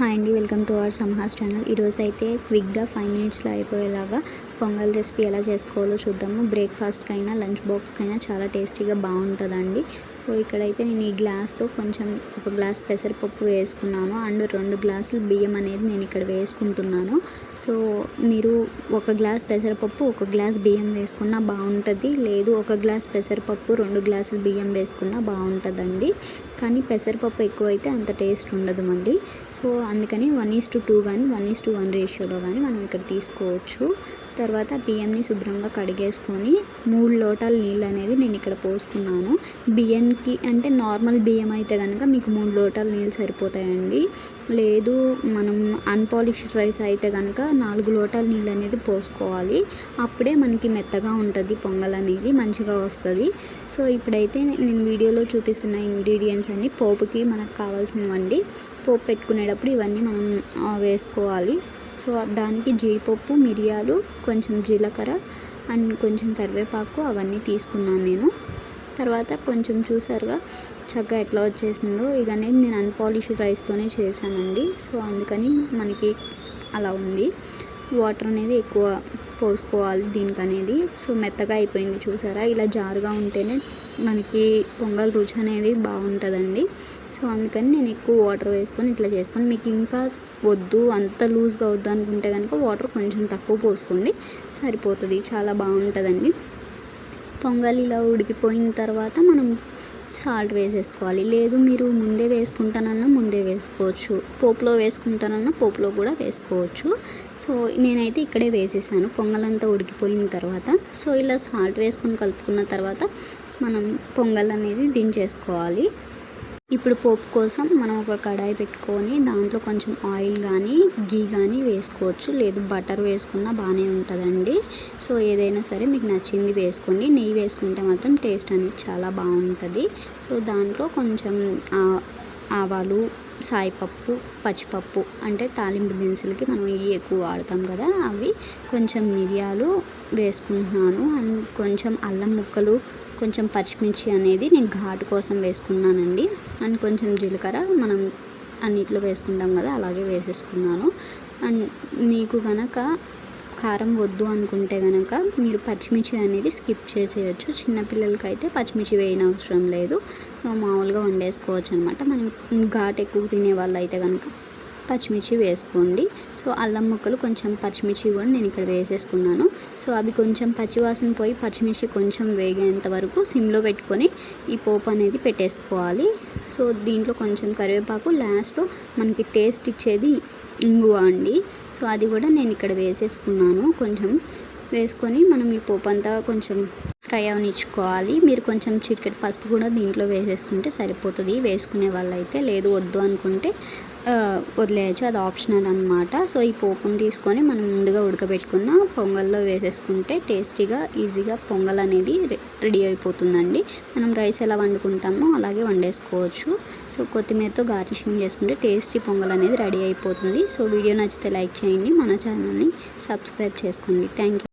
Hi అండి, welcome to our సంహాస్ channel. ఈరోజు అయితే క్విక్గా 5 మినిట్స్లో అయిపోయేలాగా పొంగల్ రెసిపీ ఎలా చేసుకోవాలో చూద్దాము. బ్రేక్ఫాస్ట్కైనా లంచ్ బాక్స్కైనా చాలా టేస్టీగా బాగుంటుందండి. సో ఇక్కడైతే నేను ఈ గ్లాస్తో కొంచెం ఒక గ్లాస్ పెసరపప్పు వేసుకున్నాను అండ్ 2 గ్లాసులు బియ్యం అనేది నేను ఇక్కడ వేసుకుంటున్నాను. సో మీరు ఒక గ్లాస్ పెసరపప్పు ఒక గ్లాస్ బియ్యం వేసుకున్నా బాగుంటుంది, లేదు ఒక గ్లాస్ పెసరపప్పు 2 గ్లాసులు బియ్యం వేసుకున్నా బాగుంటుందండి. కానీ పెసరపప్పు ఎక్కువైతే అంత టేస్ట్ ఉండదు మళ్ళీ. సో అందుకని 1:2 కానీ 1:1 రేషియోలో కానీ మనం ఇక్కడ తీసుకోవచ్చు. తర్వాత బియ్యంని శుభ్రంగా కడిగేసుకొని 3 లోటాల నీళ్ళు అనేది నేను ఇక్కడ పోసుకున్నాను. బియ్యానికి అంటే నార్మల్ బియ్యం అయితే కనుక మీకు 3 లోటాల నీళ్ళు సరిపోతాయండి. లేదు మనం అన్పాలిష్డ్ రైస్ అయితే కనుక 4 లోటాల నీళ్ళు అనేది పోసుకోవాలి. అప్పుడే మనకి మెత్తగా ఉంటుంది, పొంగల్ అనేది మంచిగా వస్తుంది. సో ఇప్పుడైతే నేను వీడియోలో చూపిస్తున్న ఇంగ్రీడియంట్స్ అన్నీ పోపుకి మనకు కావాల్సినవండి. పోపు పెట్టుకునేటప్పుడు ఇవన్నీ మనం వేసుకోవాలి. సో దానికి జీడిపప్పు, మిరియాలు, కొంచెం జీలకర్ర అండ్ కొంచెం కరివేపాకు అవన్నీ తీసుకున్నాను నేను. తర్వాత కొంచెం చూసారుగా చక్కగా ఎట్లా వచ్చేసిందో. ఇది అనేది నేను అన్పాలిష్డ్ రైస్తోనే చేశానండి. సో అందుకని మనకి అలా ఉంది. వాటర్ అనేది ఎక్కువ పోసుకోవాలి దీనికనేది. సో మెత్తగా అయిపోయింది చూసారా, ఇలా జారుగా ఉంటేనే మనకి పొంగల్ రుచి అనేది బాగుంటుందండి. సో అందుకని నేను ఎక్కువ వాటర్ వేసుకొని ఇట్లా చేసుకొని, మీకు ఇంకా వద్దు అంత లూజ్గా వద్దు అనుకుంటే కనుక వాటర్ కొంచెం తక్కువ పోసుకోండి, సరిపోతుంది, చాలా బాగుంటుందండి. పొంగల్ ఇలా ఉడికిపోయిన తర్వాత మనం సాల్ట్ వేసేసుకోవాలి. లేదు మీరు ముందే వేసుకుంటానన్నా ముందే వేసుకోవచ్చు, పోపులో వేసుకుంటానన్నా పోపులో కూడా వేసుకోవచ్చు. సో నేనైతే ఇక్కడే వేసేసాను పొంగల్ అంతా ఉడికిపోయిన తర్వాత. సో ఇలా సాల్ట్ వేసుకొని కలుపుకున్న తర్వాత మనం పొంగల్ అనేది దించేసుకోవాలి. ఇప్పుడు పోపు కోసం మనం ఒక కడాయి పెట్టుకొని దాంట్లో కొంచెం ఆయిల్ కానీ గీ కానీ వేసుకోవచ్చు, లేదు బటర్ వేసుకున్నా బాగానే ఉంటుందండి. సో ఏదైనా సరే మీకు నచ్చింది వేసుకోండి. నెయ్యి వేసుకుంటే మాత్రం టేస్ట్ అనేది చాలా బాగుంటుంది. సో దాంట్లో కొంచెం ఆవాలు, సాయిపప్పు, పచ్చిపప్పు అంటే తాలింపు దినుసులకి మనం ఇవి ఎక్కువ వాడతాం కదా, అవి కొంచెం మిరియాలు వేసుకుంటున్నాను అండ్ కొంచెం అల్లం ముక్కలు, కొంచెం పచ్చిమిర్చి అనేది నేను ఘాటు కోసం వేసుకున్నానండి. అండ్ కొంచెం జీలకర్ర మనం అన్నిట్లో వేసుకుంటాం కదా అలాగే వేసేసుకున్నాను. అండ్ మీకు కనుక కారం వద్దు అనుకుంటే కనుక మీరు పచ్చిమిర్చి అనేది స్కిప్ చేసేయచ్చు. చిన్నపిల్లలకి అయితే పచ్చిమిర్చి వేయని అవసరం లేదు, మామూలుగా వండేసుకోవచ్చు అనమాట. మనం ఘాటు ఎక్కువ తినే వాళ్ళు అయితే కనుక పచ్చిమిర్చి వేసుకోండి. సో అల్లం ముక్కలు, కొంచెం పచ్చిమిర్చి కూడా నేను ఇక్కడ వేసేసుకున్నాను. సో అవి కొంచెం పచ్చివాసన పోయి పచ్చిమిర్చి కొంచెం వేగేంత వరకు సిమ్లో పెట్టుకొని ఈ పోపు అనేది పెట్టేసుకోవాలి. సో దీంట్లో కొంచెం కరివేపాకు, లాస్ట్లో మనకి టేస్ట్ ఇచ్చేది ఇంగువ అండి. సో అది కూడా నేను ఇక్కడ వేసేసుకున్నాను. కొంచెం వేసుకొని మనం ఈ పోపు అంతా కొంచెం ఫ్రై అవనిచ్చుకోవాలి. మీరు కొంచెం చిటికెడు పసుపు కూడా దీంట్లో వేసేసుకుంటే సరిపోతుంది వేసుకునే వాళ్ళైతే. లేదు వద్దు అనుకుంటే వదిలేయచ్చు, అది ఆప్షనల్ అనమాట. సో ఈ పోపుని తీసుకొని మనం ముందుగా ఉడకబెట్టుకున్న పొంగల్లో వేసేసుకుంటే టేస్టీగా ఈజీగా పొంగల్ అనేది రెడీ అయిపోతుందండి. మనం రైస్ ఎలా వండుకుంటామో అలాగే వండేసుకోవచ్చు. సో కొత్తిమీరతో గార్నిషింగ్ చేసుకుంటే టేస్టీ పొంగల్ అనేది రెడీ అయిపోతుంది. సో వీడియో నచ్చితే లైక్ చేయండి, మన ఛానల్ని సబ్స్క్రైబ్ చేసుకోండి. Thank you.